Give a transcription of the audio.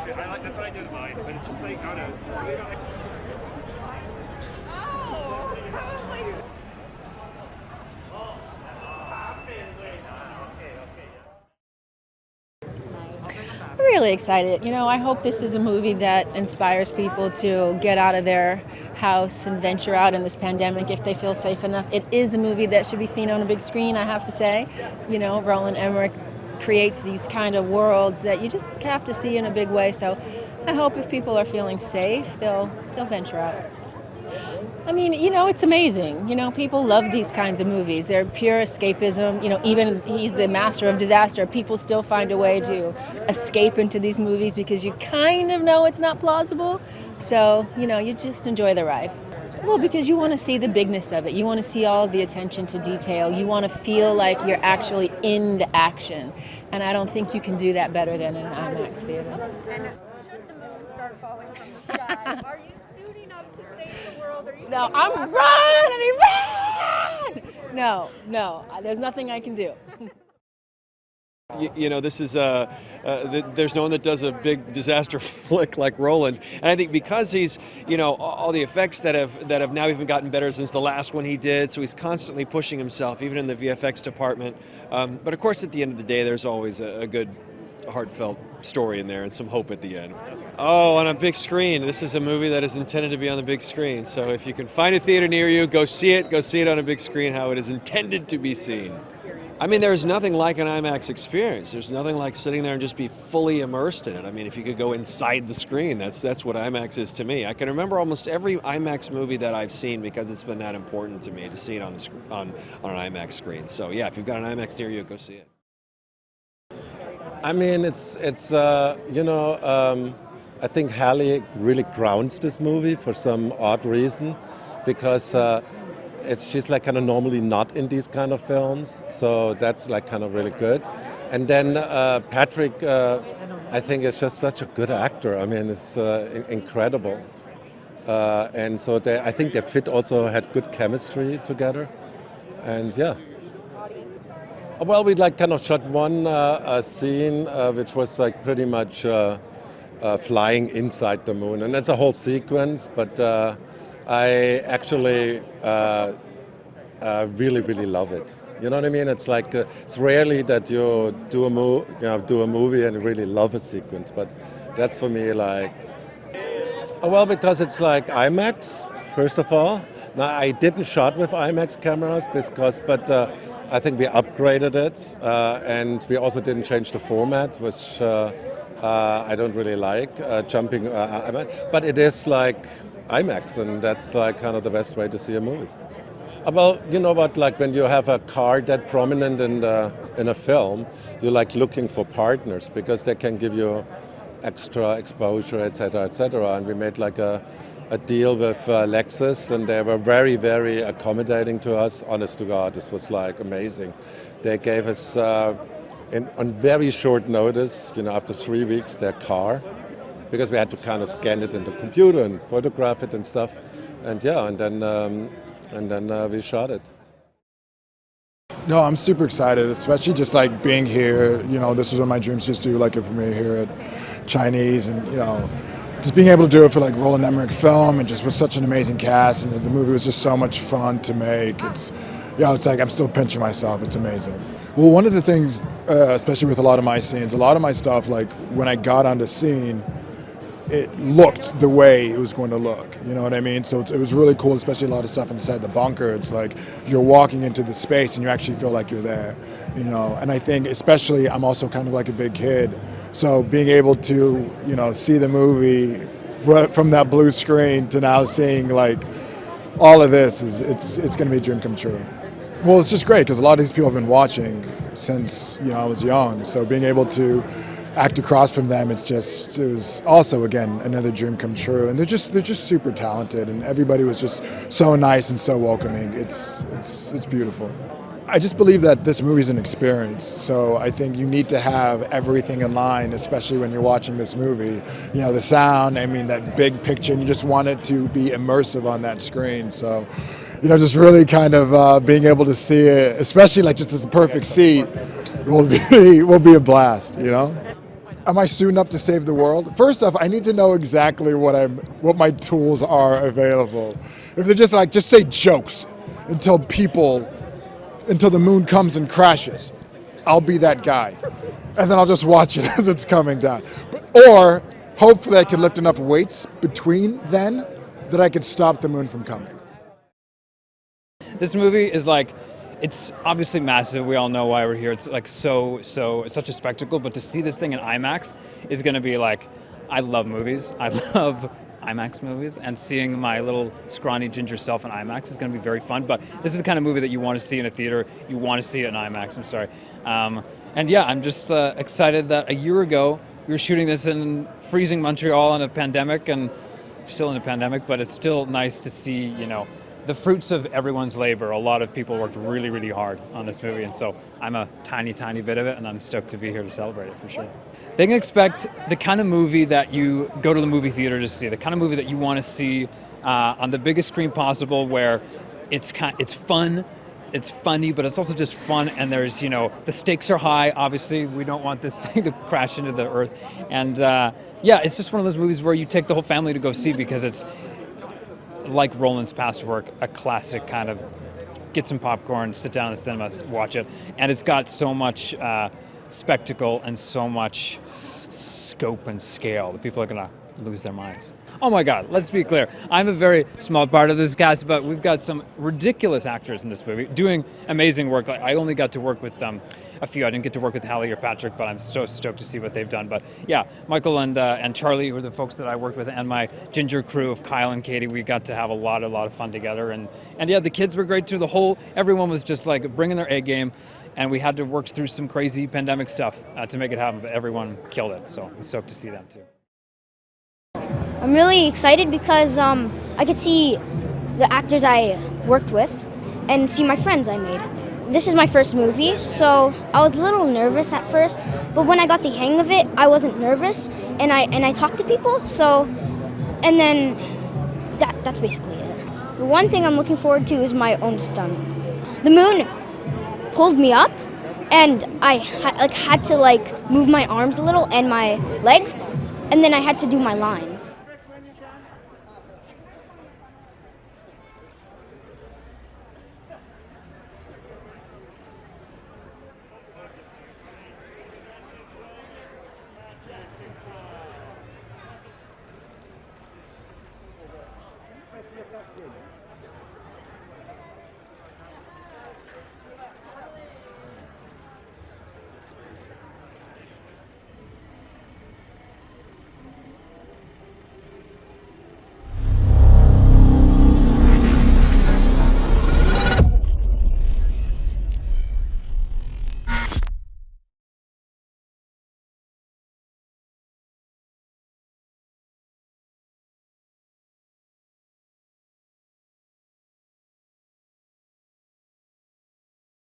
That's what I do with mine, but it's just like, I don't know. I'm really excited. I hope this is a movie that inspires people to get out of their house and venture out in this pandemic if they feel safe enough. It is a movie that should be seen on a big screen, I have to say. Roland Emmerich creates these kind of worlds that you just have to see in a big way. So I hope if people are feeling safe, they'll venture out. I mean, it's amazing. People love these kinds of movies. They're pure escapism. Even he's the master of disaster. People still find a way to escape into these movies because you kind of know it's not plausible. So, you just enjoy the ride. Well, because you want to see the bigness of it. You want to see all the attention to detail. You want to feel like you're actually in the action. And I don't think you can do that better than in an IMAX theater. And should the moon start falling from the sky, are you suiting up to save the world? No, I'm run! No, there's nothing I can do. This is there's no one that does a big disaster flick like Roland, and I think because he's all the effects that have now even gotten better since the last one he did, so he's constantly pushing himself even in the VFX department. But of course, at the end of the day, there's always a good heartfelt story in there and some hope at the end. Oh, on a big screen. This is a movie that is intended to be on the big screen. So if you can find a theater near you, go see it. Go see it on a big screen how it is intended to be seen. I mean, there's nothing like an IMAX experience. There's nothing like sitting there and just be fully immersed in it. I mean, if you could go inside the screen, that's what IMAX is to me. I can remember almost every IMAX movie that I've seen because it's been that important to me to see it on an IMAX screen. So yeah, if you've got an IMAX near you, go see it. I mean, I think Halle really grounds this movie for some odd reason, because she's like kind of normally not in these kind of films, so that's like kind of really good. And then Patrick, I think is just such a good actor. I mean, it's incredible. And so I think they also had good chemistry together. And yeah. Well, we like kind of shot one scene which was like pretty much flying inside the moon, and that's a whole sequence. But I actually really, really love it. You know what I mean? It's like it's rarely that you do a movie and really love a sequence, but that's for me like. Well, because it's like IMAX, first of all. Now I didn't shot with IMAX cameras but I think we upgraded it, and we also didn't change the format, which I don't really like, jumping. But it is like IMAX, and that's like kind of the best way to see a movie. Well, you know what? Like when you have a car that prominent in a film, you're like looking for partners because they can give you extra exposure, etc., etc. And we made like a deal with Lexus, and they were very, very accommodating to us. Honest to God, this was like amazing. They gave us on very short notice, after 3 weeks, their car, because we had to kind of scan it in the computer and photograph it and stuff. And yeah, and then we shot it. No, I'm super excited, especially just like being here. This was one of my dreams, just to do like a premiere here at Chinese, and just being able to do it for like Roland Emmerich film, and just with such an amazing cast, and the movie was just so much fun to make. It's like I'm still pinching myself. It's amazing. Well, one of the things, especially with a lot of my scenes, a lot of my stuff, like when I got on the scene, it looked the way it was going to look. You know what I mean? So it was really cool, especially a lot of stuff inside the bunker. It's like you're walking into the space and you actually feel like you're there. And I think especially I'm also kind of like a big kid. So being able to, see the movie from that blue screen to now seeing like all of this it's going to be a dream come true. Well, it's just great because a lot of these people have been watching since I was young. So being able to act across from them, it was also again another dream come true. And they're just super talented, and everybody was just so nice and so welcoming. It's beautiful. I just believe that this movie is an experience, so I think you need to have everything in line, especially when you're watching this movie. The sound, that big picture, and you just want it to be immersive on that screen. So, just really kind of being able to see it, especially like just as a perfect seat, will be a blast, am I suiting up to save the world? First off, I need to know exactly what my tools are available. If they're just say jokes until the moon comes and crashes, I'll be that guy. And then I'll just watch it as it's coming down. Or hopefully I can lift enough weights between then that I could stop the moon from coming. This movie is it's obviously massive. We all know why we're here. It's it's such a spectacle. But to see this thing in IMAX is going to be I love movies. I love IMAX movies, and seeing my little scrawny ginger self in IMAX is going to be very fun. But this is the kind of movie that you want to see in a theater. You want to see it in IMAX. I'm sorry. And yeah, I'm just excited that a year ago we were shooting this in freezing Montreal in a pandemic, and still in a pandemic. But it's still nice to see, the fruits of everyone's labor. A lot of people worked really, really hard on this movie, and so I'm a tiny, tiny bit of it, and I'm stoked to be here to celebrate it for sure. They can expect the kind of movie that you go to the movie theater to see, the kind of movie that you want to see on the biggest screen possible, where it's fun, it's funny, but it's also just fun, and there's, the stakes are high. Obviously, we don't want this thing to crash into the earth, and yeah, it's just one of those movies where you take the whole family to go see, because it's, like Roland's past work, a classic kind of get some popcorn, sit down in the cinema, watch it. And it's got so much spectacle and so much scope and scale that people are going to lose their minds. Oh my God, let's be clear. I'm a very small part of this cast, but we've got some ridiculous actors in this movie doing amazing work. I only got to work with a few. I didn't get to work with Halle or Patrick, but I'm so stoked to see what they've done. But yeah, Michael and Charlie were the folks that I worked with, and my ginger crew of Kyle and Katie. We got to have a lot of fun together. And yeah, the kids were great too. Everyone was just bringing their A game. And we had to work through some crazy pandemic stuff to make it happen, but everyone killed it. So I'm stoked to see them too. I'm really excited because I could see the actors I worked with and see my friends I made. This is my first movie, so I was a little nervous at first, but when I got the hang of it, I wasn't nervous, and I talked to people. And then that's basically it. The one thing I'm looking forward to is my own stunt. The moon pulled me up, and I had to move my arms a little and my legs, and then I had to do my lines.